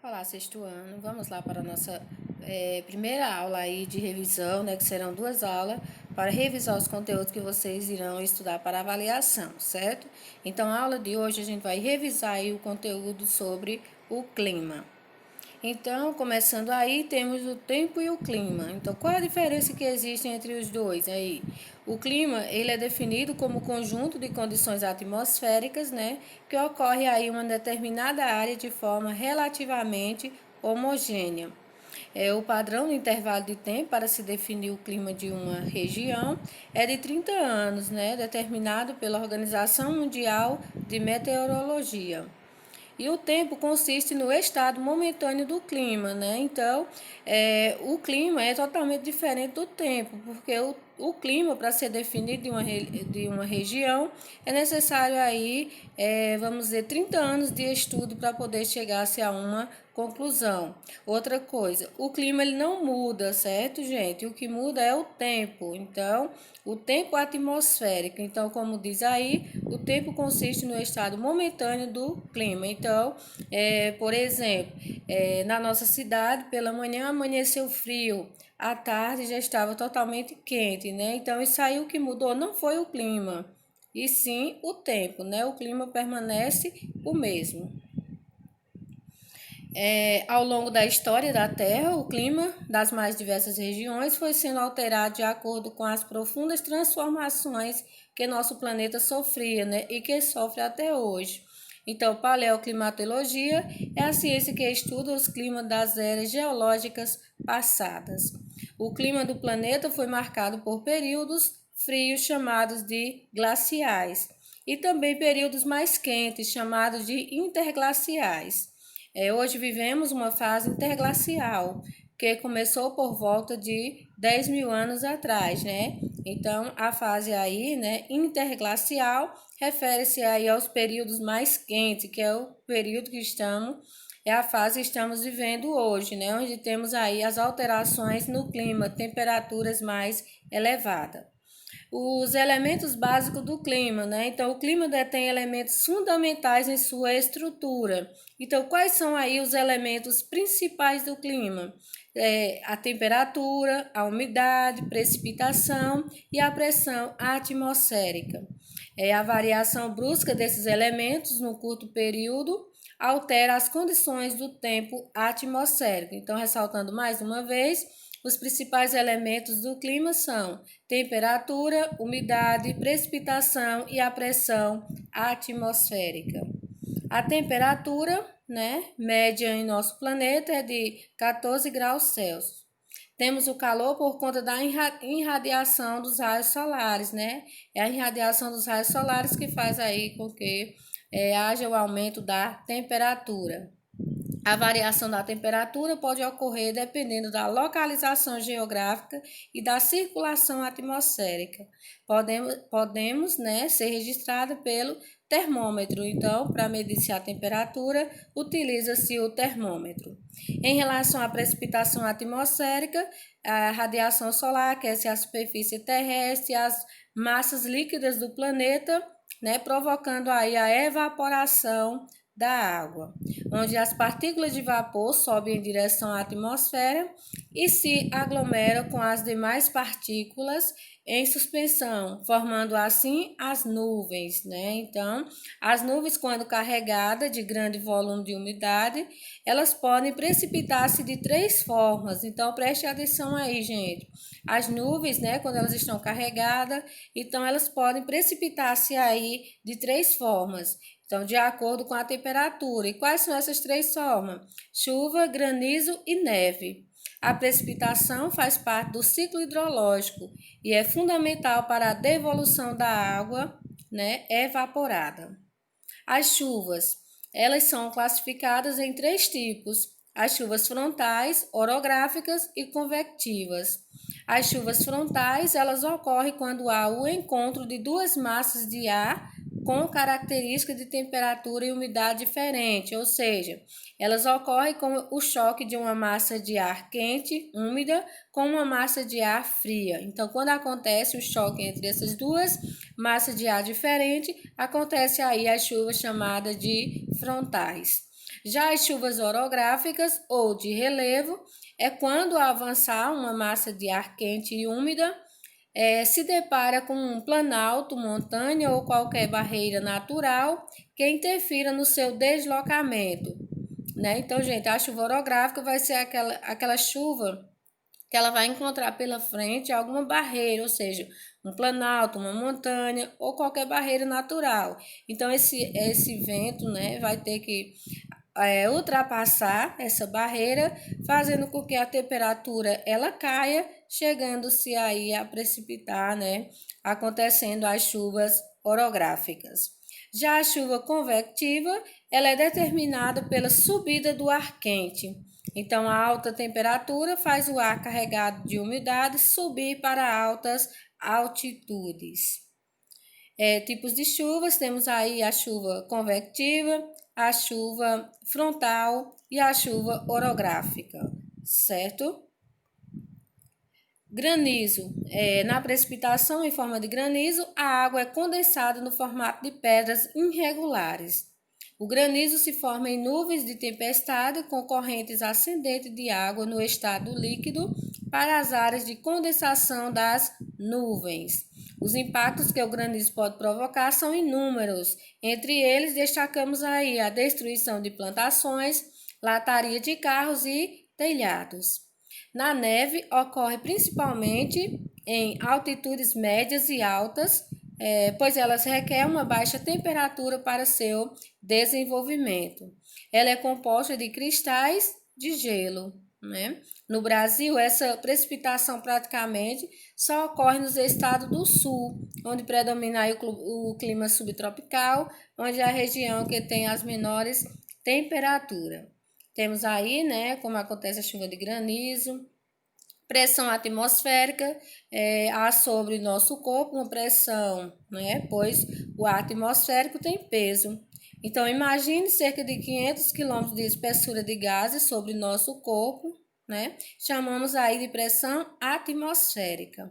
Olá, sexto ano. Vamos lá para a nossa primeira aula aí de revisão, né? Que serão 2 aulas para revisar os conteúdos que vocês irão estudar para avaliação, certo? Então, a aula de hoje a gente vai revisar aí o conteúdo sobre o clima. Então, começando aí, temos o tempo e o clima. Então, qual é a diferença que existe entre os dois aí? O clima, ele é definido como conjunto de condições atmosféricas, né, que ocorre aí em uma determinada área de forma relativamente homogênea. O padrão do intervalo de tempo para se definir o clima de uma região é de 30 anos, né, determinado pela Organização Mundial de Meteorologia. E o tempo consiste no estado momentâneo do clima, né? Então, o clima é totalmente diferente do tempo, porque o clima, para ser definido de uma região, é necessário aí, vamos dizer, 30 anos de estudo para poder chegar-se a uma conclusão. Outra coisa, o clima ele não muda, certo, gente? O que muda é o tempo. Então, o tempo atmosférico. Então, como diz aí, o tempo consiste no estado momentâneo do clima. Então, por exemplo, na nossa cidade, pela manhã amanheceu frio, à tarde já estava totalmente quente, né? Então, isso aí o que mudou não foi o clima, e sim o tempo, né? O clima permanece o mesmo. Ao longo da história da Terra, o clima das mais diversas regiões foi sendo alterado de acordo com as profundas transformações que nosso planeta sofria, né, e que sofre até hoje. Então, paleoclimatologia é a ciência que estuda os climas das eras geológicas passadas. O clima do planeta foi marcado por períodos frios chamados de glaciais e também períodos mais quentes chamados de interglaciais. Hoje vivemos uma fase interglacial, que começou por volta de 10 mil anos atrás, né? Então, a fase aí, né, interglacial, refere-se aí aos períodos mais quentes, que é o período que é a fase que estamos vivendo hoje, né? Onde temos aí as alterações no clima, temperaturas mais elevadas. Os elementos básicos do clima, né? Então, o clima detém elementos fundamentais em sua estrutura. Então, quais são aí os elementos principais do clima? A temperatura, a umidade, precipitação e a pressão atmosférica. A variação brusca desses elementos no curto período altera as condições do tempo atmosférico. Então, ressaltando mais uma vez, os principais elementos do clima são temperatura, umidade, precipitação e a pressão atmosférica. A temperatura, né, média em nosso planeta é de 14 graus Celsius. Temos o calor por conta da irradiação dos raios solares, né? É a irradiação dos raios solares que faz aí com que haja o aumento da temperatura. A variação da temperatura pode ocorrer dependendo da localização geográfica e da circulação atmosférica. Podemos, né, ser registrada pelo termômetro. Então, para medir a temperatura, utiliza-se o termômetro. Em relação à precipitação atmosférica, a radiação solar aquece a superfície terrestre e as massas líquidas do planeta, né, provocando aí a evaporação da água, onde as partículas de vapor sobem em direção à atmosfera e se aglomeram com as demais partículas em suspensão, formando assim as nuvens, né? Então, as nuvens, quando carregadas de grande volume de umidade, elas podem precipitar-se de 3 formas. Então, preste atenção aí, gente. As nuvens, né, quando elas estão carregadas, então elas podem precipitar-se aí de 3 formas. Então, de acordo com a temperatura. E quais são essas 3 formas? Chuva, granizo e neve. A precipitação faz parte do ciclo hidrológico e é fundamental para a devolução da água, né, evaporada. As chuvas, elas são classificadas em 3 tipos: as chuvas frontais, orográficas e convectivas. As chuvas frontais, elas ocorrem quando há o encontro de 2 massas de ar com características de temperatura e umidade diferente, ou seja, elas ocorrem com o choque de uma massa de ar quente, úmida, com uma massa de ar fria. Então, quando acontece o choque entre essas duas massas de ar diferentes, acontece aí as chuvas chamadas de frontais. Já as chuvas orográficas ou de relevo é quando ao avançar uma massa de ar quente e úmida se depara com um planalto, montanha ou qualquer barreira natural que interfira no seu deslocamento, né? Então, gente, a chuva orográfica vai ser aquela chuva que ela vai encontrar pela frente alguma barreira, ou seja, um planalto, uma montanha ou qualquer barreira natural. Então, esse vento, né, vai ter que ultrapassar essa barreira, fazendo com que a temperatura ela caia, chegando-se aí a precipitar, né, acontecendo as chuvas orográficas. Já a chuva convectiva, ela é determinada pela subida do ar quente. Então, a alta temperatura faz o ar carregado de umidade subir para altas altitudes. Tipos de chuvas, temos aí a chuva convectiva, a chuva frontal e a chuva orográfica, certo? Granizo. Na precipitação em forma de granizo, a água é condensada no formato de pedras irregulares. O granizo se forma em nuvens de tempestade com correntes ascendentes de água no estado líquido para as áreas de condensação das nuvens. Os impactos que o granizo pode provocar são inúmeros. Entre eles, destacamos aí a destruição de plantações, lataria de carros e telhados. Na neve, ocorre principalmente em altitudes médias e altas, pois elas requerem uma baixa temperatura para seu desenvolvimento. Ela é composta de cristais de gelo, né? No Brasil, essa precipitação praticamente só ocorre nos estados do sul, onde predomina o clima subtropical, onde é a região que tem as menores temperaturas. Temos aí, né, como acontece a chuva de granizo, pressão atmosférica, há sobre o nosso corpo uma pressão, né, pois o ar atmosférico tem peso. Então, imagine cerca de 500 km de espessura de gases sobre o nosso corpo, né, chamamos aí de pressão atmosférica.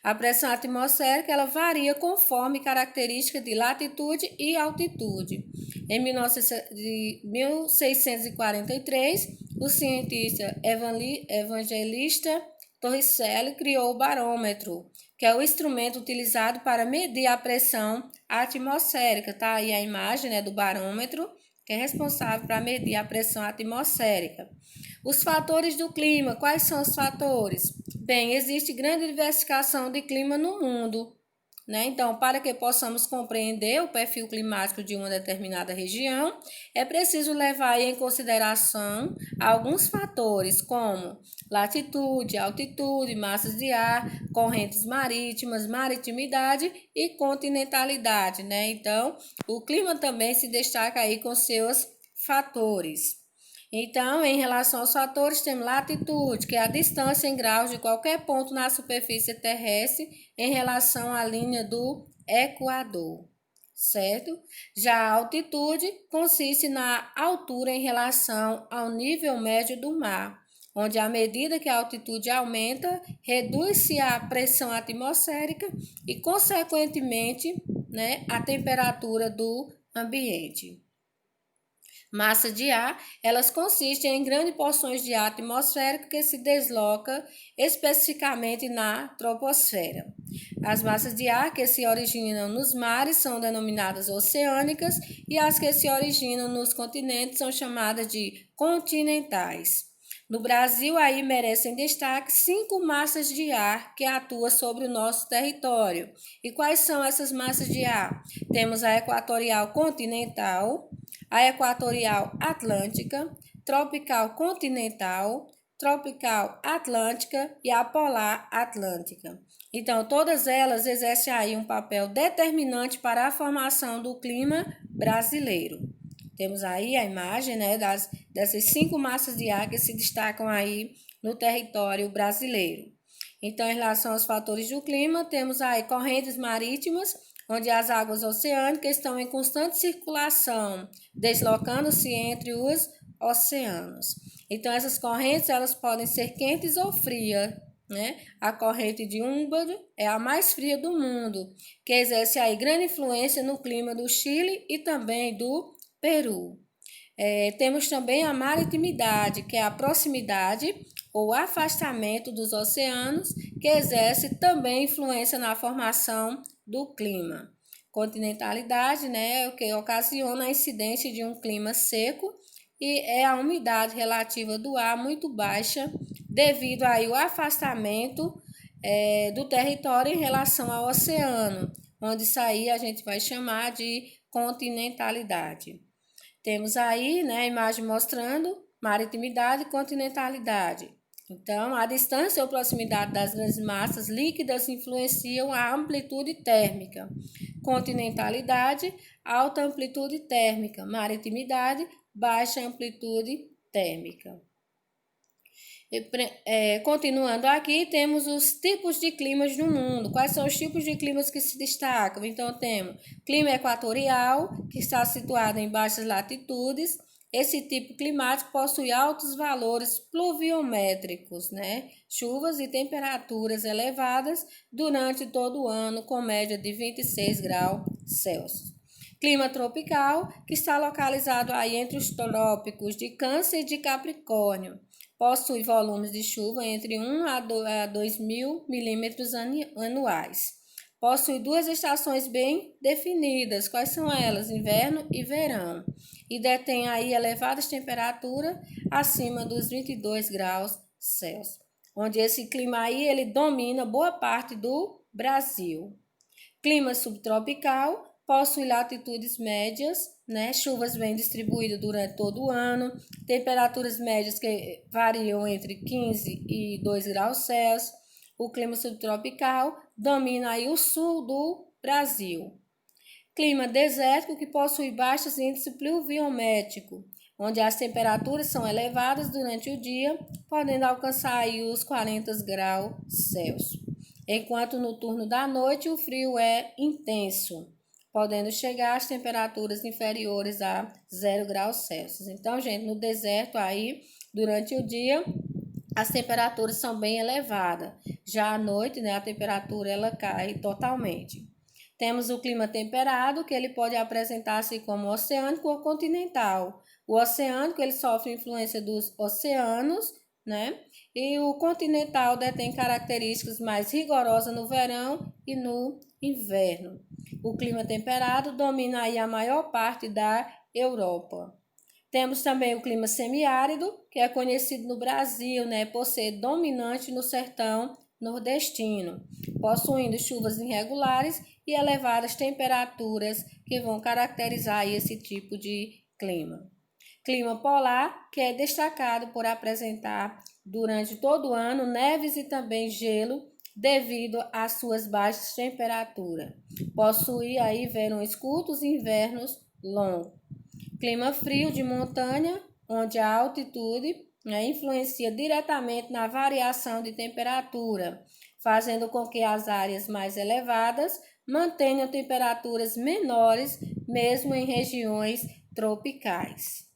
A pressão atmosférica ela varia conforme característica de latitude e altitude. Em 1643, o cientista Evangelista Torricelli criou o barômetro, que é o instrumento utilizado para medir a pressão atmosférica. Tá aí a imagem, né, do barômetro, que é responsável para medir a pressão atmosférica. Os fatores do clima, quais são os fatores? Bem, existe grande diversificação de clima no mundo, né? Então, para que possamos compreender o perfil climático de uma determinada região, é preciso levar em consideração alguns fatores, como latitude, altitude, massas de ar, correntes marítimas, maritimidade e continentalidade, né? Então, o clima também se destaca aí com seus fatores. Então, em relação aos fatores, temos latitude, que é a distância em graus de qualquer ponto na superfície terrestre em relação à linha do Equador, certo? Já a altitude consiste na altura em relação ao nível médio do mar, onde à medida que a altitude aumenta, reduz-se a pressão atmosférica e, consequentemente, né, a temperatura do ambiente. Massa de ar, elas consistem em grandes porções de ar atmosférico que se desloca especificamente na troposfera. As massas de ar que se originam nos mares são denominadas oceânicas e as que se originam nos continentes são chamadas de continentais. No Brasil, aí merecem destaque 5 massas de ar que atuam sobre o nosso território. E quais são essas massas de ar? Temos a equatorial continental, a equatorial atlântica, tropical continental, tropical atlântica e a polar atlântica. Então, todas elas exercem aí um papel determinante para a formação do clima brasileiro. Temos aí a imagem, né, dessas 5 massas de ar que se destacam aí no território brasileiro. Então, em relação aos fatores do clima, temos aí correntes marítimas, onde as águas oceânicas estão em constante circulação, deslocando-se entre os oceanos. Então, essas correntes elas podem ser quentes ou frias, né? A corrente de Humboldt é a mais fria do mundo, que exerce aí grande influência no clima do Chile e também do Peru. Temos também a maritimidade, que é a proximidade ou afastamento dos oceanos, que exerce também influência na formação do clima. Continentalidade, né, o que ocasiona a incidência de um clima seco e é a umidade relativa do ar muito baixa devido aí ao afastamento do território em relação ao oceano, onde isso aí a gente vai chamar de continentalidade. Temos aí, né, a imagem mostrando maritimidade e continentalidade. Então, a distância ou proximidade das grandes massas líquidas influenciam a amplitude térmica. Continentalidade, alta amplitude térmica. Maritimidade, baixa amplitude térmica. Continuando aqui, temos os tipos de climas no mundo. Quais são os tipos de climas que se destacam? Então, temos clima equatorial, que está situado em baixas latitudes. Esse tipo climático possui altos valores pluviométricos, né? Chuvas e temperaturas elevadas durante todo o ano, com média de 26 graus Celsius. Clima tropical, que está localizado aí entre os trópicos de Câncer e de Capricórnio. Possui volumes de chuva entre 1 a 2 mil milímetros anuais. Possui duas estações bem definidas. Quais são elas? Inverno e verão. E detém aí elevadas temperaturas acima dos 22 graus Celsius. Onde esse clima aí ele domina boa parte do Brasil. Clima subtropical, possui latitudes médias, né? Chuvas bem distribuídas durante todo o ano, temperaturas médias que variam entre 15 e 2 graus Celsius. O clima subtropical domina aí o sul do Brasil. Clima desértico, que possui baixos índices pluviométricos, onde as temperaturas são elevadas durante o dia, podendo alcançar aí os 40 graus Celsius. Enquanto no turno da noite o frio é intenso, podendo chegar às temperaturas inferiores a 0 graus Celsius. Então, gente, no deserto aí, durante o dia, as temperaturas são bem elevadas. Já à noite, né, a temperatura ela cai totalmente. Temos o clima temperado, que ele pode apresentar-se como oceânico ou continental. O oceânico, ele sofre influência dos oceanos, né? E o continental detém características mais rigorosas no verão e no inverno. O clima temperado domina aí a maior parte da Europa. Temos também o clima semiárido, que é conhecido no Brasil, né, por ser dominante no sertão nordestino, possuindo chuvas irregulares e elevadas temperaturas que vão caracterizar esse tipo de clima. Clima polar, que é destacado por apresentar durante todo o ano neves e também gelo devido às suas baixas temperaturas. Possui aí verões curtos e invernos longos. Clima frio de montanha, onde a altitude influencia diretamente na variação de temperatura, fazendo com que as áreas mais elevadas mantenham temperaturas menores, mesmo em regiões tropicais.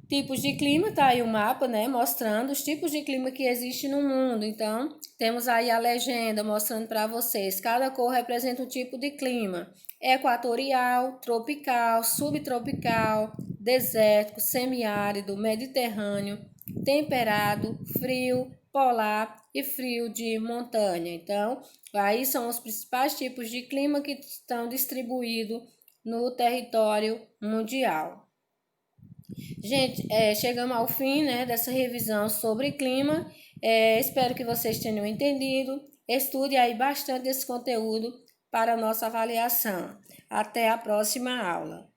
Tipos de clima, tá aí o mapa, né, mostrando os tipos de clima que existem no mundo. Então, temos aí a legenda mostrando para vocês. Cada cor representa um tipo de clima. Equatorial, tropical, subtropical, desértico, semiárido, mediterrâneo, temperado, frio, polar e frio de montanha. Então, aí são os principais tipos de clima que estão distribuídos no território mundial. Gente, chegamos ao fim, né, dessa revisão sobre clima. Espero que vocês tenham entendido. Estude aí bastante esse conteúdo para a nossa avaliação. Até a próxima aula.